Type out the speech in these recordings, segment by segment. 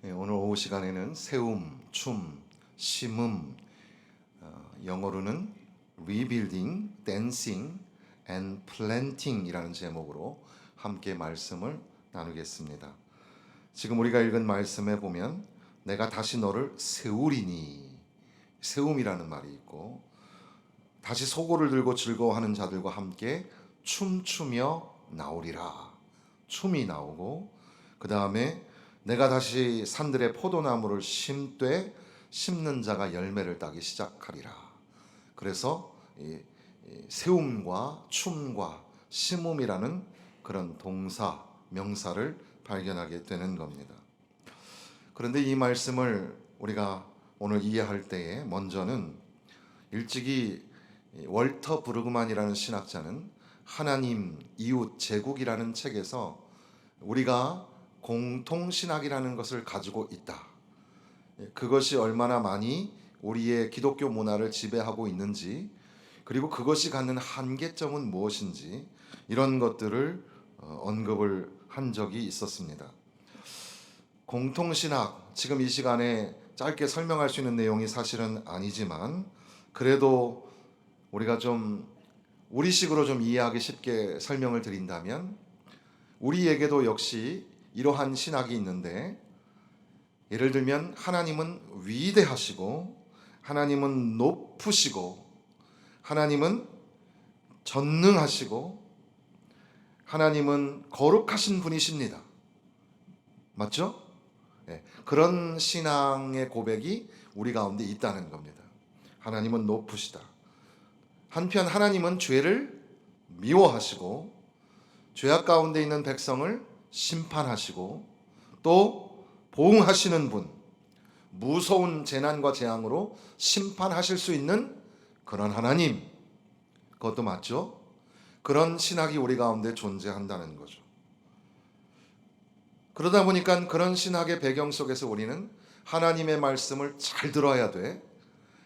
오늘 오후 시간에는 세움, 춤, 심음, 영어로는 Rebuilding, Dancing and Planting이라는 제목으로 함께 말씀을 나누겠습니다. 지금 우리가 읽은 말씀에 보면 내가 다시 너를 세우리니, 세움이라는 말이 있고, 다시 소고를 들고 즐거워하는 자들과 함께 춤추며 나오리라, 춤이 나오고, 그 다음에 내가 다시 산들의 포도나무를 심되 심는 자가 열매를 따기 시작하리라. 그래서 세움과 춤과 심음이라는 그런 동사, 명사를 발견하게 되는 겁니다. 그런데 이 말씀을 우리가 오늘 이해할 때에 먼저는 일찍이 월터 브루그만이라는 신학자는 하나님, 이웃, 제국이라는 책에서 우리가 공통신학이라는 것을 가지고 있다, 그것이 얼마나 많이 우리의 기독교 문화를 지배하고 있는지, 그리고 그것이 갖는 한계점은 무엇인지, 이런 것들을 언급을 한 적이 있었습니다. 공통신학, 지금 이 시간에 짧게 설명할 수 있는 내용이 사실은 아니지만, 그래도 우리가 좀 우리식으로 좀 이해하기 쉽게 설명을 드린다면, 우리에게도 역시 이러한 신학이 있는데, 예를 들면 하나님은 위대하시고, 하나님은 높으시고, 하나님은 전능하시고, 하나님은 거룩하신 분이십니다. 맞죠? 네, 그런 신앙의 고백이 우리 가운데 있다는 겁니다. 하나님은 높으시다. 한편 하나님은 죄를 미워하시고 죄악 가운데 있는 백성을 심판하시고 또 보응하시는 분, 무서운 재난과 재앙으로 심판하실 수 있는 그런 하나님, 그것도 맞죠? 그런 신학이 우리 가운데 존재한다는 거죠. 그러다 보니까 그런 신학의 배경 속에서 우리는 하나님의 말씀을 잘 들어야 돼.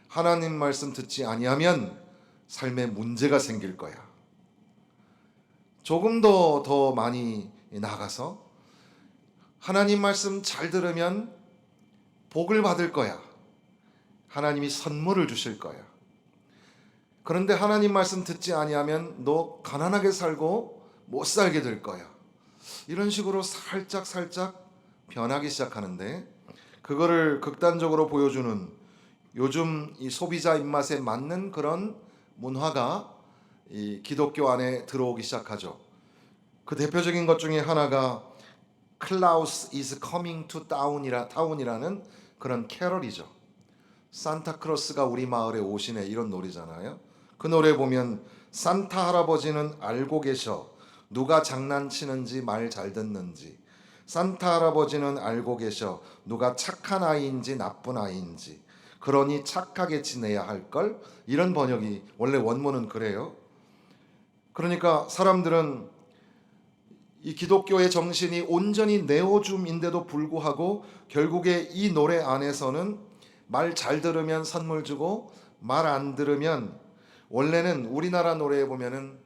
하나님 말씀 듣지 아니하면 삶에 문제가 생길 거야. 조금 더 많이 나가서 하나님 말씀 잘 들으면 복을 받을 거야. 하나님이 선물을 주실 거야. 그런데 하나님 말씀 듣지 아니하면 너 가난하게 살고 못 살게 될 거야. 이런 식으로 살짝 변하기 시작하는데, 그거를 극단적으로 보여주는 요즘 이 소비자 입맛에 맞는 그런 문화가 이 기독교 안에 들어오기 시작하죠. 그 대표적인 것 중에 하나가 Claus is coming to town이라는 그런 캐럴이죠. 산타크로스가 우리 마을에 오시네, 이런 노래잖아요. 그 노래 보면 산타 할아버지는 알고 계셔, 누가 장난치는지 말 잘 듣는지. 산타 할아버지는 알고 계셔, 누가 착한 아이인지 나쁜 아이인지. 그러니 착하게 지내야 할걸. 이런 번역이 원래 원문은 그래요. 그러니까 사람들은 이 기독교의 정신이 온전히 네오줌인데도 불구하고 결국에 이 노래 안에서는 말 잘 들으면 선물 주고 말 안 들으면, 원래는 우리나라 노래에 보면은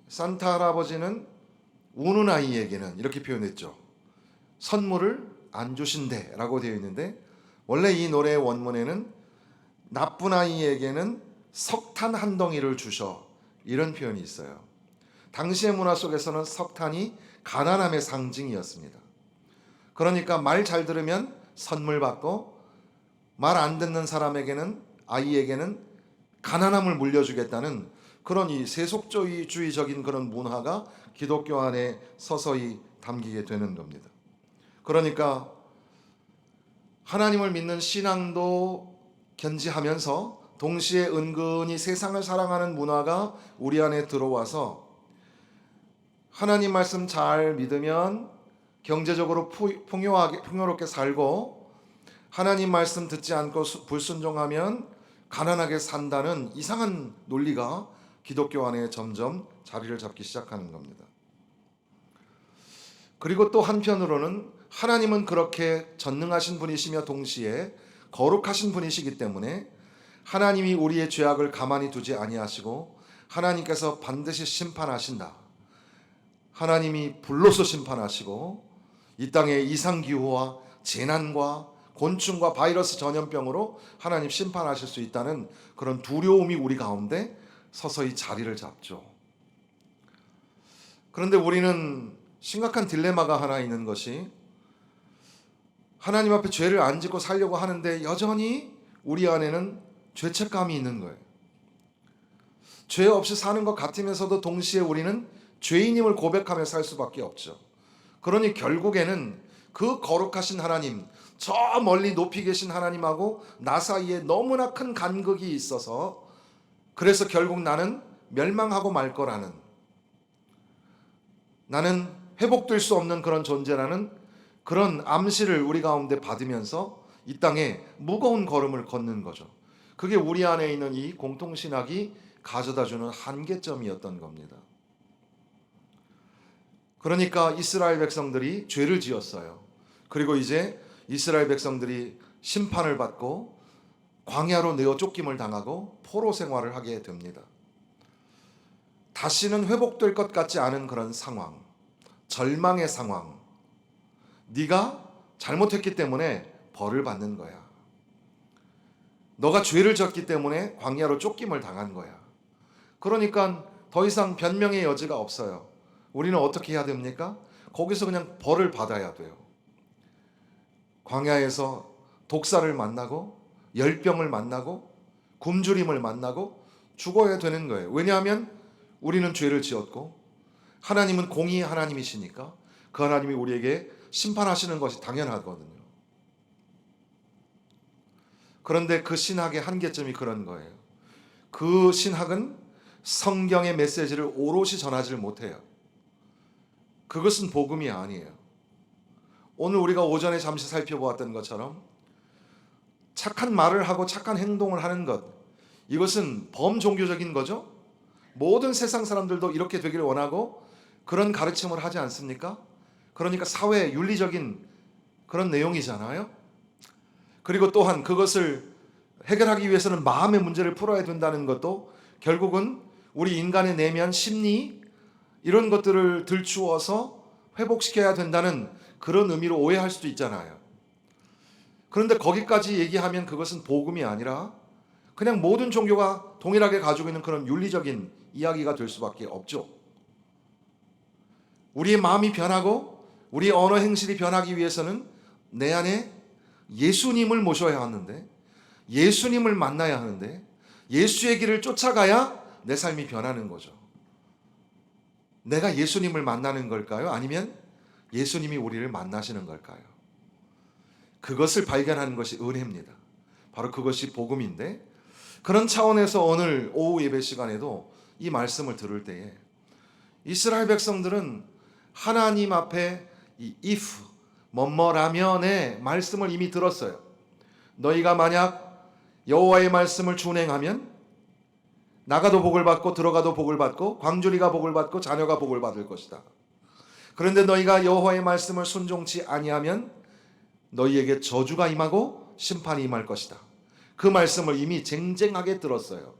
산타 할아버지는 우는 아이에게는 이렇게 표현했죠. 선물을 안 주신대 라고 되어 있는데, 원래 이 노래의 원문에는 나쁜 아이에게는 석탄 한 덩이를 주셔, 이런 표현이 있어요. 당시의 문화 속에서는 석탄이 가난함의 상징이었습니다. 그러니까 말 잘 들으면 선물 받고 말 안 듣는 사람에게는, 아이에게는 가난함을 물려주겠다는 그런 이 세속주의적인 그런 문화가 기독교 안에 서서히 담기게 되는 겁니다. 그러니까 하나님을 믿는 신앙도 견지하면서 동시에 은근히 세상을 사랑하는 문화가 우리 안에 들어와서, 하나님 말씀 잘 믿으면 경제적으로 풍요롭게 살고, 하나님 말씀 듣지 않고 불순종하면 가난하게 산다는 이상한 논리가 기독교 안에 점점 자리를 잡기 시작하는 겁니다. 그리고 또 한편으로는 하나님은 그렇게 전능하신 분이시며 동시에 거룩하신 분이시기 때문에 하나님이 우리의 죄악을 가만히 두지 아니하시고 하나님께서 반드시 심판하신다. 하나님이 불로서 심판하시고 이 땅의 이상기후와 재난과 곤충과 바이러스 전염병으로 하나님 심판하실 수 있다는 그런 두려움이 우리 가운데 서서히 자리를 잡죠. 그런데 우리는 심각한 딜레마가 하나 있는 것이, 하나님 앞에 죄를 안 짓고 살려고 하는데 여전히 우리 안에는 죄책감이 있는 거예요. 죄 없이 사는 것 같으면서도 동시에 우리는 죄인임을 고백하며 살 수밖에 없죠. 그러니 결국에는 그 거룩하신 하나님, 저 멀리 높이 계신 하나님하고 나 사이에 너무나 큰 간극이 있어서, 그래서 결국 나는 멸망하고 말 거라는, 나는 회복될 수 없는 그런 존재라는 그런 암시를 우리 가운데 받으면서 이 땅에 무거운 걸음을 걷는 거죠. 그게 우리 안에 있는 이 공통신학이 가져다주는 한계점이었던 겁니다. 그러니까 이스라엘 백성들이 죄를 지었어요. 그리고 이제 이스라엘 백성들이 심판을 받고 광야로 내어 쫓김을 당하고 포로 생활을 하게 됩니다. 다시는 회복될 것 같지 않은 그런 상황, 절망의 상황. 네가 잘못했기 때문에 벌을 받는 거야. 너가 죄를 졌기 때문에 광야로 쫓김을 당한 거야. 그러니까 더 이상 변명의 여지가 없어요. 우리는 어떻게 해야 됩니까? 거기서 그냥 벌을 받아야 돼요. 광야에서 독사를 만나고 열병을 만나고 굶주림을 만나고 죽어야 되는 거예요. 왜냐하면 우리는 죄를 지었고 하나님은 공의의 하나님이시니까 그 하나님이 우리에게 심판하시는 것이 당연하거든요. 그런데 그 신학의 한계점이 그런 거예요. 그 신학은 성경의 메시지를 오롯이 전하지를 못해요. 그것은 복음이 아니에요. 오늘 우리가 오전에 잠시 살펴보았던 것처럼 착한 말을 하고 착한 행동을 하는 것, 이것은 범종교적인 거죠. 모든 세상 사람들도 이렇게 되기를 원하고 그런 가르침을 하지 않습니까? 그러니까 사회 윤리적인 그런 내용이잖아요. 그리고 또한 그것을 해결하기 위해서는 마음의 문제를 풀어야 된다는 것도 결국은 우리 인간의 내면 심리, 이런 것들을 들추어서 회복시켜야 된다는 그런 의미로 오해할 수도 있잖아요. 그런데 거기까지 얘기하면 그것은 복음이 아니라 그냥 모든 종교가 동일하게 가지고 있는 그런 윤리적인 이야기가 될 수밖에 없죠. 우리의 마음이 변하고 우리의 언어 행실이 변하기 위해서는 내 안에 예수님을 모셔야 하는데, 예수님을 만나야 하는데, 예수의 길을 쫓아가야 내 삶이 변하는 거죠. 내가 예수님을 만나는 걸까요? 아니면 예수님이 우리를 만나시는 걸까요? 그것을 발견하는 것이 은혜입니다. 바로 그것이 복음인데, 그런 차원에서 오늘 오후 예배 시간에도 이 말씀을 들을 때에 이스라엘 백성들은 하나님 앞에 이 if, 뭐뭐라면의 말씀을 이미 들었어요. 너희가 만약 여호와의 말씀을 준행하면 나가도 복을 받고 들어가도 복을 받고 광주리가 복을 받고 자녀가 복을 받을 것이다. 그런데 너희가 여호와의 말씀을 순종치 아니하면 너희에게 저주가 임하고 심판이 임할 것이다. 그 말씀을 이미 쟁쟁하게 들었어요.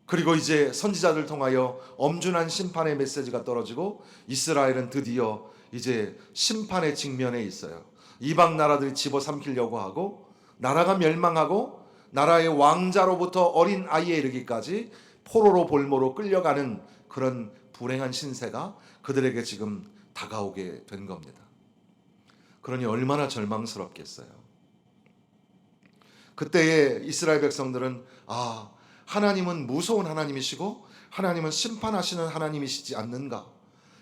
그리고 이제 선지자들 통하여 엄중한 심판의 메시지가 떨어지고 이스라엘은 드디어 이제 심판의 직면에 있어요. 이방 나라들이 집어삼키려고 하고 나라가 멸망하고 나라의 왕자로부터 어린 아이에 이르기까지 포로로 볼모로 끌려가는 그런 불행한 신세가 그들에게 지금 다가오게 된 겁니다. 그러니 얼마나 절망스럽겠어요. 그때에 이스라엘 백성들은 하나님은 무서운 하나님이시고 하나님은 심판하시는 하나님이시지 않는가?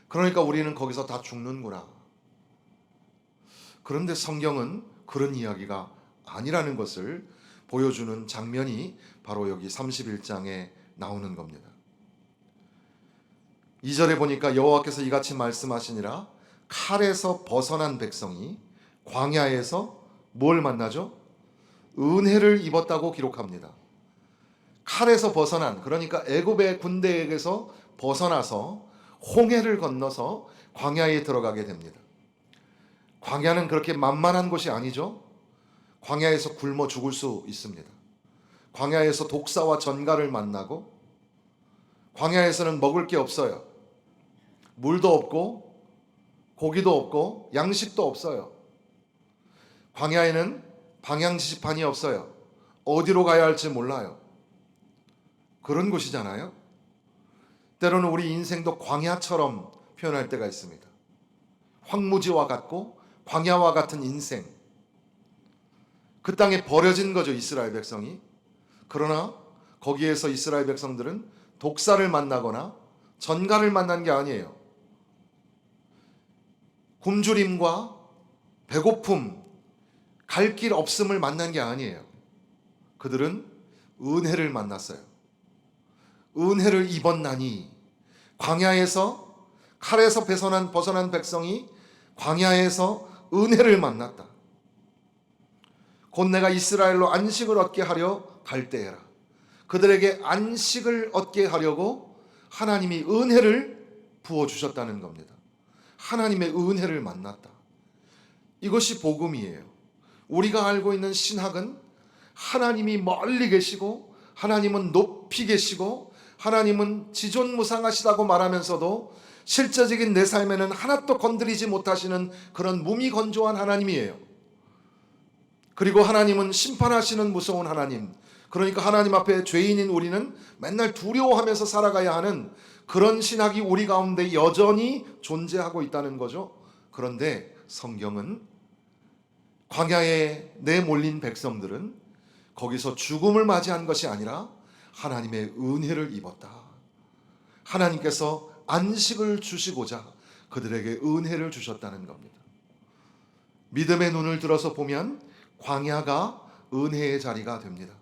그러니까 우리는 거기서 다 죽는구나. 그런데 성경은 그런 이야기가 아니라는 것을 보여주는 장면이 바로 여기 31장에 나오는 겁니다. 2절에 보니까 여호와께서 이같이 말씀하시니라. 칼에서 벗어난 백성이 광야에서 뭘 만나죠? 은혜를 입었다고 기록합니다. 칼에서 벗어난, 그러니까 애굽의 군대에게서 벗어나서 홍해를 건너서 광야에 들어가게 됩니다. 광야는 그렇게 만만한 곳이 아니죠. 광야에서 굶어 죽을 수 있습니다. 광야에서 독사와 전갈을 만나고, 광야에서는 먹을 게 없어요. 물도 없고 고기도 없고 양식도 없어요. 광야에는 방향 지시판이 없어요. 어디로 가야 할지 몰라요. 그런 곳이잖아요. 때로는 우리 인생도 광야처럼 표현할 때가 있습니다. 황무지와 같고 광야와 같은 인생. 그 땅에 버려진 거죠, 이스라엘 백성이. 그러나 거기에서 이스라엘 백성들은 독사를 만나거나 전갈을 만난 게 아니에요. 굶주림과 배고픔, 갈 길 없음을 만난 게 아니에요. 그들은 은혜를 만났어요. 은혜를 입었나니. 광야에서, 칼에서 벗어난 백성이 광야에서 은혜를 만났다. 곧 내가 이스라엘로 안식을 얻게 하려 갈 때에라. 그들에게 안식을 얻게 하려고 하나님이 은혜를 부어주셨다는 겁니다. 하나님의 은혜를 만났다. 이것이 복음이에요. 우리가 알고 있는 신학은 하나님이 멀리 계시고 하나님은 높이 계시고 하나님은 지존무상하시다고 말하면서도 실제적인 내 삶에는 하나도 건드리지 못하시는 그런 무미건조한 하나님이에요. 그리고 하나님은 심판하시는 무서운 하나님. 그러니까 하나님 앞에 죄인인 우리는 맨날 두려워하면서 살아가야 하는 그런 신학이 우리 가운데 여전히 존재하고 있다는 거죠. 그런데 성경은 광야에 내몰린 백성들은 거기서 죽음을 맞이한 것이 아니라 하나님의 은혜를 입었다. 하나님께서 안식을 주시고자 그들에게 은혜를 주셨다는 겁니다. 믿음의 눈을 들어서 보면 광야가 은혜의 자리가 됩니다.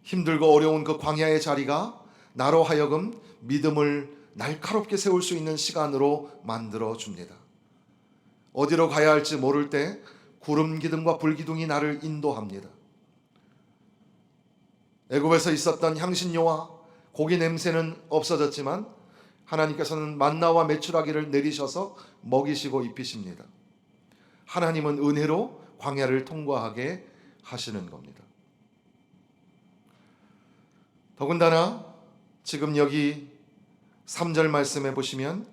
힘들고 어려운 그 광야의 자리가 나로 하여금 믿음을 날카롭게 세울 수 있는 시간으로 만들어 줍니다. 어디로 가야 할지 모를 때 구름 기둥과 불 기둥이 나를 인도합니다. 애굽에서 있었던 향신료와 고기 냄새는 없어졌지만 하나님께서는 만나와 메추라기를 내리셔서 먹이시고 입히십니다. 하나님은 은혜로 광야를 통과하게 하시는 겁니다. 더군다나 지금 여기 3절 말씀해 보시면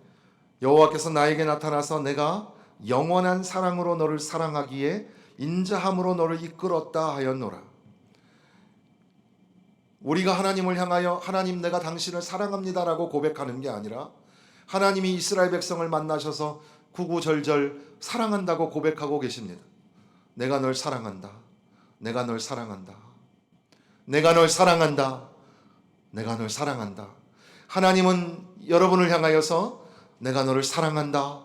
여호와께서 나에게 나타나서 내가 영원한 사랑으로 너를 사랑하기에 인자함으로 너를 이끌었다 하였노라. 우리가 하나님을 향하여 하나님 내가 당신을 사랑합니다라고 고백하는 게 아니라 하나님이 이스라엘 백성을 만나셔서 구구절절 사랑한다고 고백하고 계십니다. 내가 널 사랑한다. 내가 널 사랑한다. 내가 널 사랑한다. 내가 널 사랑한다. 하나님은 여러분을 향하여서 내가 너를 사랑한다.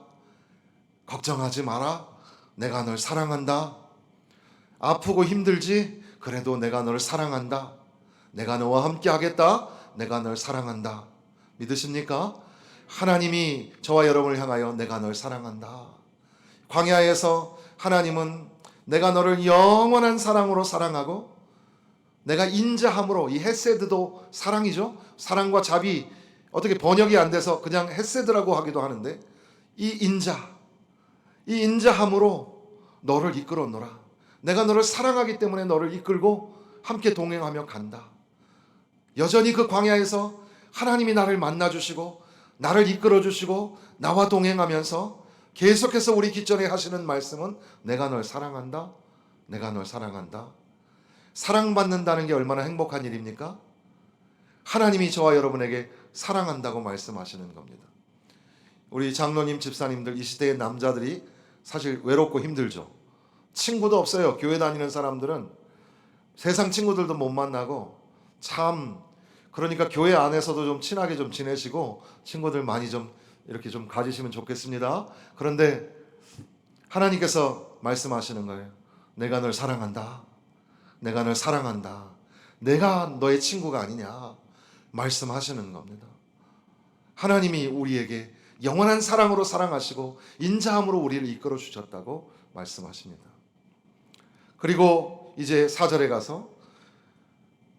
걱정하지 마라. 내가 널 사랑한다. 아프고 힘들지? 그래도 내가 너를 사랑한다. 내가 너와 함께 하겠다. 내가 널 사랑한다. 믿으십니까? 하나님이 저와 여러분을 향하여 내가 널 사랑한다. 광야에서 하나님은 내가 너를 영원한 사랑으로 사랑하고 내가 인자함으로, 이 헤세드도 사랑이죠. 사랑과 자비, 어떻게 번역이 안 돼서 그냥 헤세드라고 하기도 하는데 이 인자함으로 너를 이끌었노라. 내가 너를 사랑하기 때문에 너를 이끌고 함께 동행하며 간다. 여전히 그 광야에서 하나님이 나를 만나주시고 나를 이끌어주시고 나와 동행하면서 계속해서 우리 기전에 하시는 말씀은 내가 널 사랑한다. 내가 널 사랑한다. 사랑받는다는 게 얼마나 행복한 일입니까? 하나님이 저와 여러분에게 사랑한다고 말씀하시는 겁니다. 우리 장로님, 집사님들, 이 시대의 남자들이 사실 외롭고 힘들죠. 친구도 없어요. 교회 다니는 사람들은 세상 친구들도 못 만나고 참, 그러니까 교회 안에서도 좀 친하게 좀 지내시고 친구들 많이 좀 이렇게 좀 가지시면 좋겠습니다. 그런데 하나님께서 말씀하시는 거예요. 내가 널 사랑한다. 내가 널 사랑한다. 내가 너의 친구가 아니냐 말씀하시는 겁니다. 하나님이 우리에게 영원한 사랑으로 사랑하시고 인자함으로 우리를 이끌어 주셨다고 말씀하십니다. 그리고 이제 4절에 가서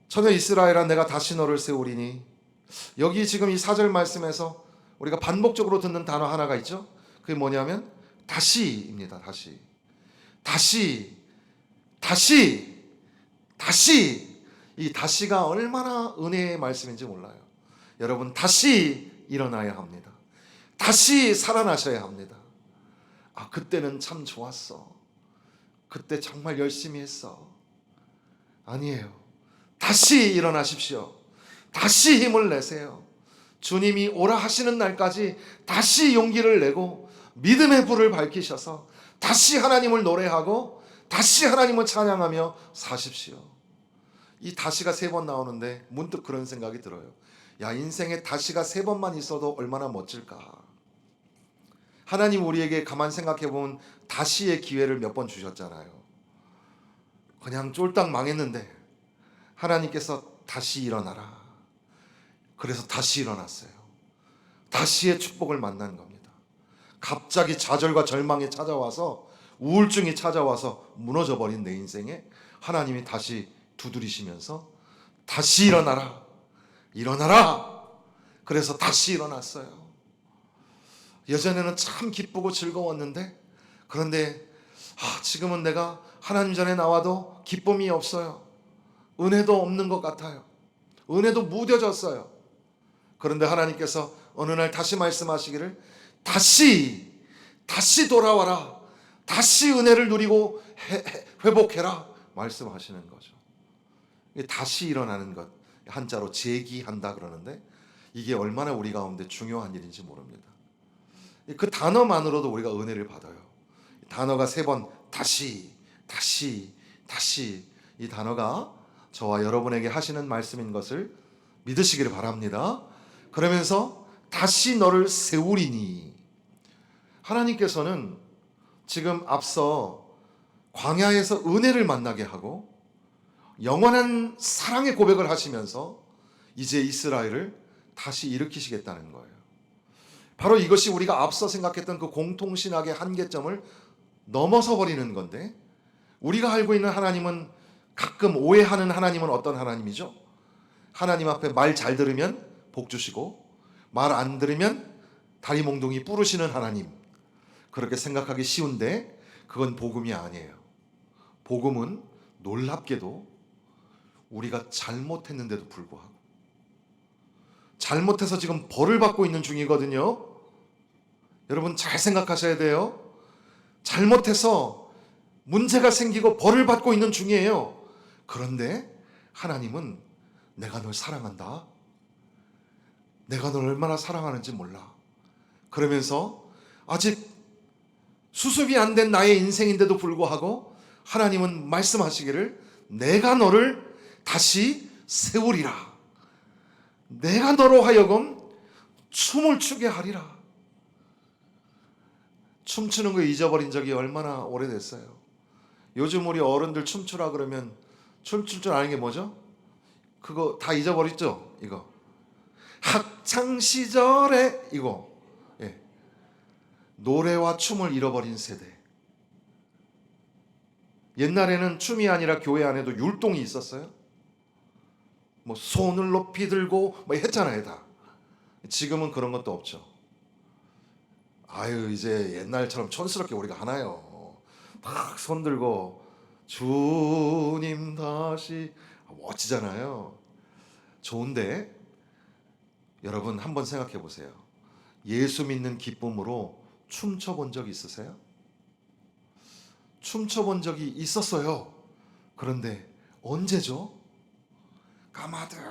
처녀 이스라엘아 내가 다시 너를 세우리니, 여기 지금 이 4절 말씀에서 우리가 반복적으로 듣는 단어 하나가 있죠. 그게 뭐냐면 다시입니다. 다시. 이 다시가 얼마나 은혜의 말씀인지 몰라요. 여러분, 다시 일어나야 합니다. 다시 살아나셔야 합니다. 아, 그때는 참 좋았어. 그때 정말 열심히 했어. 아니에요. 다시 일어나십시오. 다시 힘을 내세요. 주님이 오라 하시는 날까지 다시 용기를 내고 믿음의 불을 밝히셔서 다시 하나님을 노래하고 다시 하나님을 찬양하며 사십시오. 이 다시가 3번 나오는데 문득 그런 생각이 들어요. 야, 인생에 다시가 3번만 있어도 얼마나 멋질까. 하나님 우리에게 가만 생각해 보면 다시의 기회를 몇 번 주셨잖아요. 그냥 쫄딱 망했는데 하나님께서 다시 일어나라. 그래서 다시 일어났어요. 다시의 축복을 만난 겁니다. 갑자기 좌절과 절망이 찾아와서 우울증이 찾아와서 무너져버린 내 인생에 하나님이 다시 두드리시면서 다시 일어나라. 일어나라. 그래서 다시 일어났어요. 예전에는 참 기쁘고 즐거웠는데 그런데 지금은 내가 하나님 전에 나와도 기쁨이 없어요. 은혜도 없는 것 같아요. 은혜도 무뎌졌어요. 그런데 하나님께서 어느 날 다시 말씀하시기를 다시 돌아와라. 다시 은혜를 누리고 회복해라 말씀하시는 거죠. 다시 일어나는 것, 한자로 재기한다 그러는데 이게 얼마나 우리 가운데 중요한 일인지 모릅니다. 그 단어만으로도 우리가 은혜를 받아요. 단어가 3번 다시 이 단어가 저와 여러분에게 하시는 말씀인 것을 믿으시기를 바랍니다. 그러면서 다시 너를 세우리니, 하나님께서는 지금 앞서 광야에서 은혜를 만나게 하고 영원한 사랑의 고백을 하시면서 이제 이스라엘을 다시 일으키시겠다는 거예요. 바로 이것이 우리가 앞서 생각했던 그 공통신학의 한계점을 넘어서 버리는 건데, 우리가 알고 있는 하나님은, 가끔 오해하는 하나님은 어떤 하나님이죠? 하나님 앞에 말 잘 들으면 복 주시고 말 안 들으면 다리 몽둥이 뿌르시는 하나님, 그렇게 생각하기 쉬운데 그건 복음이 아니에요. 복음은 놀랍게도 우리가 잘못했는데도 불구하고, 잘못해서 지금 벌을 받고 있는 중이거든요. 여러분 잘 생각하셔야 돼요. 잘못해서 문제가 생기고 벌을 받고 있는 중이에요. 그런데 하나님은 내가 널 사랑한다. 내가 널 얼마나 사랑하는지 몰라. 그러면서 아직 수습이 안 된 나의 인생인데도 불구하고 하나님은 말씀하시기를 내가 너를 다시 세우리라. 내가 너로 하여금 춤을 추게 하리라. 춤추는 거 잊어버린 적이 얼마나 오래됐어요. 요즘 우리 어른들 춤추라 그러면 춤출 줄 아는 게 뭐죠? 그거 다 잊어버렸죠? 이거 학창시절에 이거, 예. 노래와 춤을 잃어버린 세대. 옛날에는 춤이 아니라 교회 안에도 율동이 있었어요. 뭐 손을 높이 들고 뭐 했잖아요 다. 지금은 그런 것도 없죠. 아유, 이제 옛날처럼 촌스럽게 우리가 하나요? 막 손 들고 주님 다시, 멋지잖아요. 좋은데 여러분 한번 생각해 보세요. 예수 믿는 기쁨으로 춤춰 본 적 있으세요? 춤춰 본 적이 있었어요. 그런데 언제죠? 까마득하죠.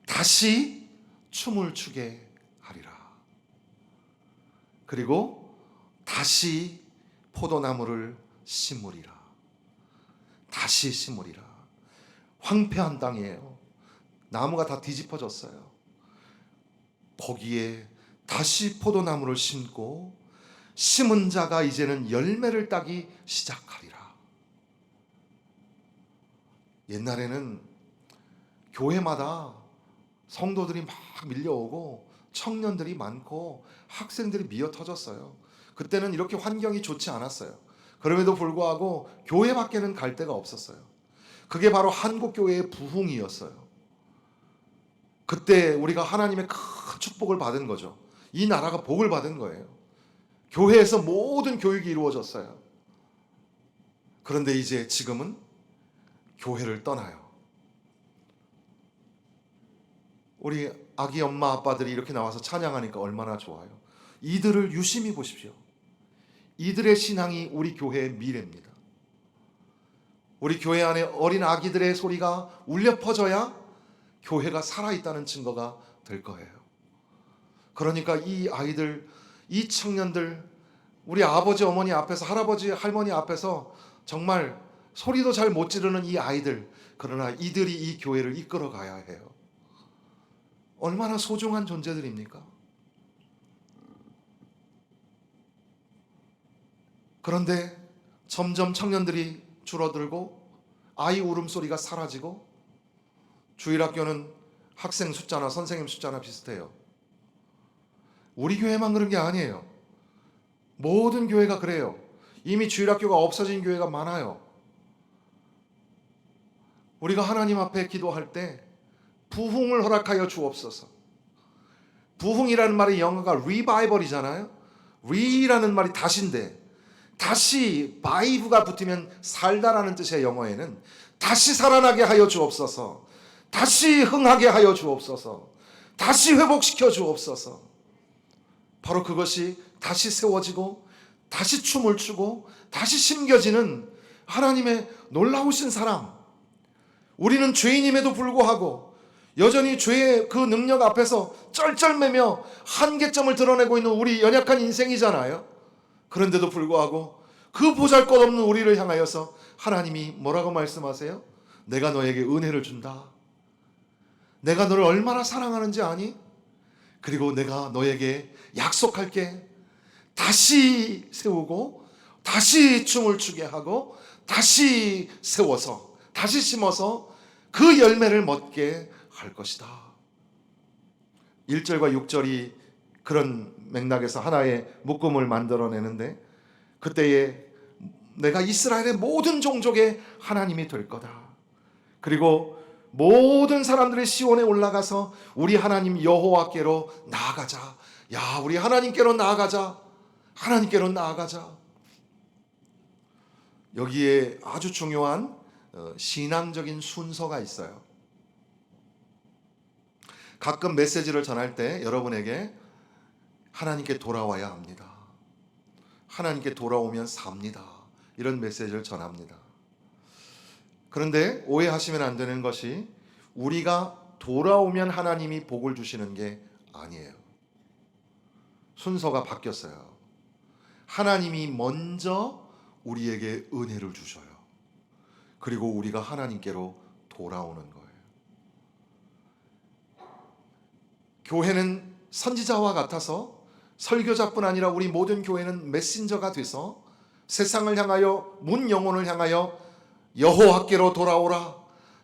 다시 춤을 추게 하리라. 그리고 다시 포도나무를 심으리라. 다시 심으리라. 황폐한 땅이에요. 나무가 다 뒤집어졌어요. 거기에 다시 포도나무를 심고 심은 자가 이제는 열매를 따기 시작하리라. 옛날에는 교회마다 성도들이 막 밀려오고 청년들이 많고 학생들이 미어 터졌어요. 그때는 이렇게 환경이 좋지 않았어요. 그럼에도 불구하고 교회 밖에는 갈 데가 없었어요. 그게 바로 한국교회의 부흥이었어요. 그때 우리가 하나님의 큰 축복을 받은 거죠. 이 나라가 복을 받은 거예요. 교회에서 모든 교육이 이루어졌어요. 그런데 이제 지금은 교회를 떠나요. 우리 아기 엄마 아빠들이 이렇게 나와서 찬양하니까 얼마나 좋아요. 이들을 유심히 보십시오. 이들의 신앙이 우리 교회의 미래입니다. 우리 교회 안에 어린 아기들의 소리가 울려 퍼져야 교회가 살아있다는 증거가 될 거예요. 그러니까 이 아이들, 이 청년들, 우리 아버지 어머니 앞에서, 할아버지 할머니 앞에서 정말 소리도 잘 못 지르는 이 아이들, 그러나 이들이 이 교회를 이끌어 가야 해요. 얼마나 소중한 존재들입니까? 그런데 점점 청년들이 줄어들고 아이 울음소리가 사라지고 주일학교는 학생 숫자나 선생님 숫자나 비슷해요. 우리 교회만 그런 게 아니에요. 모든 교회가 그래요. 이미 주일학교가 없어진 교회가 많아요. 우리가 하나님 앞에 기도할 때 부흥을 허락하여 주옵소서. 부흥이라는 말이 영어가 revival이잖아요. re라는 말이 다시인데, 다시 바이브가 붙으면 살다라는 뜻의 영어에는 다시 살아나게 하여 주옵소서, 다시 흥하게 하여 주옵소서, 다시 회복시켜 주옵소서. 바로 그것이 다시 세워지고 다시 춤을 추고 다시 심겨지는 하나님의 놀라우신 사랑. 우리는 죄인임에도 불구하고 여전히 죄의 그 능력 앞에서 쩔쩔매며 한계점을 드러내고 있는 우리 연약한 인생이잖아요. 그런데도 불구하고 그 보잘것없는 우리를 향하여서 하나님이 뭐라고 말씀하세요? 내가 너에게 은혜를 준다. 내가 너를 얼마나 사랑하는지 아니? 그리고 내가 너에게 약속할게. 다시 세우고 다시 춤을 추게 하고 다시 세워서 다시 심어서 그 열매를 먹게 할 것이다. 1절과 6절이 그런 맥락에서 하나의 묶음을 만들어내는데, 그때에 내가 이스라엘의 모든 종족의 하나님이 될 거다. 그리고 모든 사람들이 시온에 올라가서 우리 하나님 여호와께로 나아가자. 야, 우리 하나님께로 나아가자. 하나님께로 나아가자. 여기에 아주 중요한 신앙적인 순서가 있어요. 가끔 메시지를 전할 때 여러분에게 하나님께 돌아와야 합니다. 하나님께 돌아오면 삽니다. 이런 메시지를 전합니다. 그런데 오해하시면 안 되는 것이 우리가 돌아오면 하나님이 복을 주시는 게 아니에요. 순서가 바뀌었어요. 하나님이 먼저 우리에게 은혜를 주셔요. 그리고 우리가 하나님께로 돌아오는 거예요. 교회는 선지자와 같아서 설교자뿐 아니라 우리 모든 교회는 메신저가 돼서 세상을 향하여, 문 영혼을 향하여 여호와께로 돌아오라,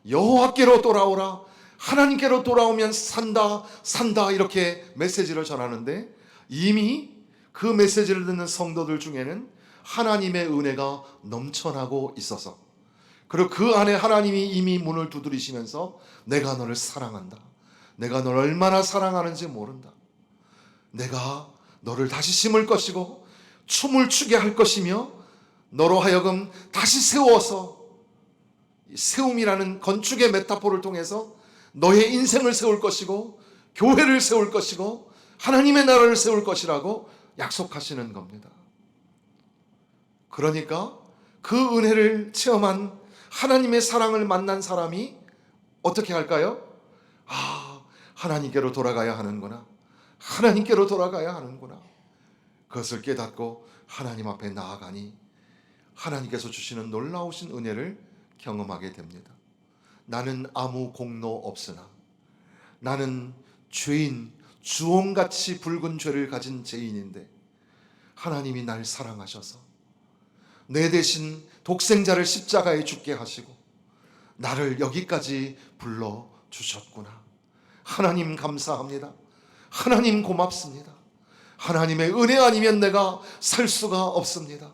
여호와께로 돌아오라, 하나님께로 돌아오면 산다, 산다, 이렇게 메시지를 전하는데, 이미 그 메시지를 듣는 성도들 중에는 하나님의 은혜가 넘쳐나고 있어서, 그리고 그 안에 하나님이 이미 문을 두드리시면서 내가 너를 사랑한다, 내가 너를 얼마나 사랑하는지 모른다, 내가 너를 다시 심을 것이고 춤을 추게 할 것이며 너로 하여금 다시 세워서, 세움이라는 건축의 메타포를 통해서 너의 인생을 세울 것이고 교회를 세울 것이고 하나님의 나라를 세울 것이라고 약속하시는 겁니다. 그러니까 그 은혜를 체험한 하나님의 사랑을 만난 사람이 어떻게 할까요? 아, 하나님께로 돌아가야 하는구나, 하나님께로 돌아가야 하는구나. 그것을 깨닫고 하나님 앞에 나아가니 하나님께서 주시는 놀라우신 은혜를 경험하게 됩니다. 나는 아무 공로 없으나, 나는 죄인, 주홍같이 붉은 죄를 가진 죄인인데 하나님이 날 사랑하셔서 내 대신 독생자를 십자가에 죽게 하시고 나를 여기까지 불러주셨구나. 하나님 감사합니다. 하나님 고맙습니다. 하나님의 은혜 아니면 내가 살 수가 없습니다.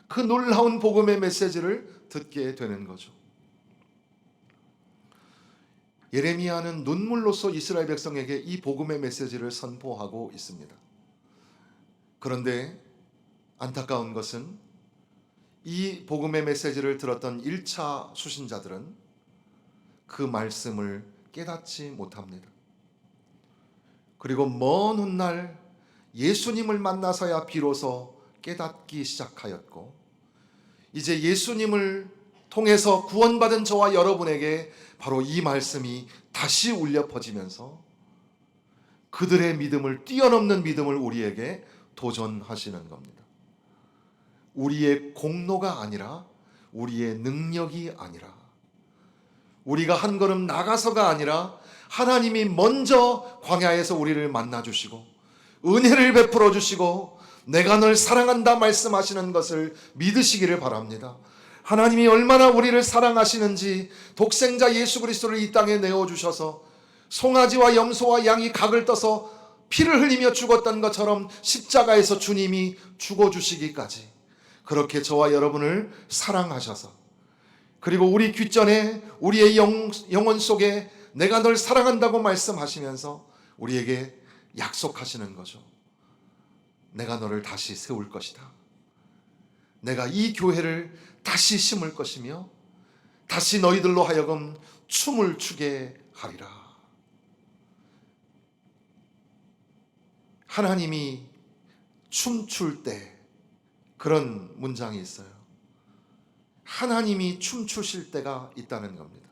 그 놀라운 복음의 메시지를 듣게 되는 거죠. 예레미야는 눈물로써 이스라엘 백성에게 이 복음의 메시지를 선포하고 있습니다. 그런데 안타까운 것은 이 복음의 메시지를 들었던 1차 수신자들은 그 말씀을 깨닫지 못합니다. 그리고 먼 훗날 예수님을 만나서야 비로소 깨닫기 시작하였고, 이제 예수님을 통해서 구원받은 저와 여러분에게 바로 이 말씀이 다시 울려 퍼지면서 그들의 믿음을 뛰어넘는 믿음을 우리에게 도전하시는 겁니다. 우리의 공로가 아니라, 우리의 능력이 아니라, 우리가 한 걸음 나가서가 아니라 하나님이 먼저 광야에서 우리를 만나주시고 은혜를 베풀어 주시고 내가 널 사랑한다 말씀하시는 것을 믿으시기를 바랍니다. 하나님이 얼마나 우리를 사랑하시는지 독생자 예수 그리스도를 이 땅에 내어주셔서 송아지와 염소와 양이 각을 떠서 피를 흘리며 죽었던 것처럼 십자가에서 주님이 죽어주시기까지 그렇게 저와 여러분을 사랑하셔서, 그리고 우리 귓전에 우리의 영혼 속에 내가 널 사랑한다고 말씀하시면서 우리에게 약속하시는 거죠. 내가 너를 다시 세울 것이다. 내가 이 교회를 다시 심을 것이며 다시 너희들로 하여금 춤을 추게 하리라. 하나님이 춤출 때 그런 문장이 있어요. 하나님이 춤추실 때가 있다는 겁니다.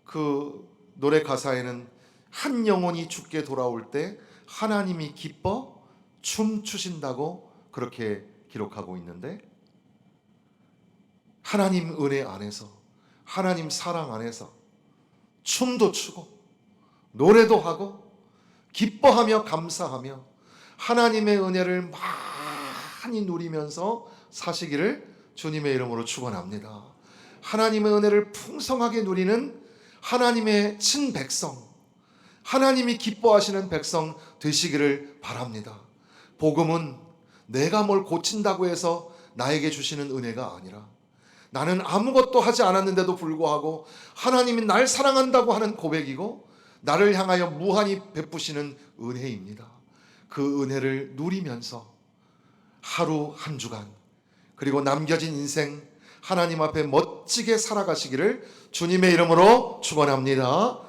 그 노래 가사에는 한 영혼이 죽게 돌아올 때 하나님이 기뻐 춤추신다고 그렇게 기록하고 있는데, 하나님 은혜 안에서, 하나님 사랑 안에서 춤도 추고 노래도 하고 기뻐하며 감사하며 하나님의 은혜를 많이 누리면서 사시기를 주님의 이름으로 축원합니다. 하나님의 은혜를 풍성하게 누리는 하나님의 친백성, 하나님이 기뻐하시는 백성 되시기를 바랍니다. 복음은 내가 뭘 고친다고 해서 나에게 주시는 은혜가 아니라, 나는 아무것도 하지 않았는데도 불구하고 하나님이 날 사랑한다고 하는 고백이고 나를 향하여 무한히 베푸시는 은혜입니다. 그 은혜를 누리면서 하루 한 주간 그리고 남겨진 인생 하나님 앞에 멋지게 살아가시기를 주님의 이름으로 축원합니다.